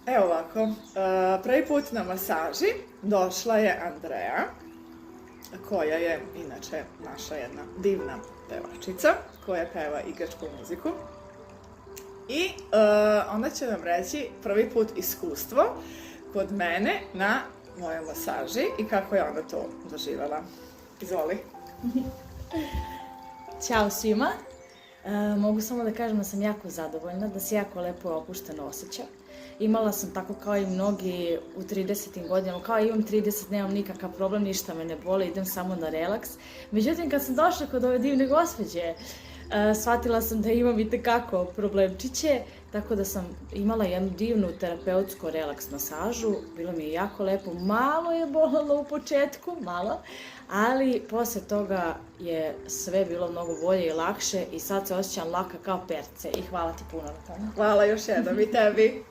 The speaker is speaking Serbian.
Evo ovako, prvi put na masaži došla je Andreja, koja je inače naša jedna divna pevačica, koja peva igračku muziku. I ona će nam reći prvi put iskustvo kod mene na mojoj masaži i kako je ona to doživjela. Izvoli. Ćao svima. Mogu samo da kažem da sam jako zadovoljna, da se jako lepo opušteno osjećam. Imala sam tako kao i mnogi u 30. godinama, kao imam 30, nemam nikakav problem, ništa me ne boli, idem samo na relaks. Međutim, kad sam došla kod ove divne gospođe, shvatila sam da imam itekako problemčiće, tako da sam imala jednu divnu terapeutsku relaks masažu, bilo mi je jako lepo, malo je bolelo u početku, malo, ali posle toga je sve bilo mnogo bolje i lakše i sad se osjećam laka kao perce i hvala ti puno na tome. Hvala još jednom i tebi.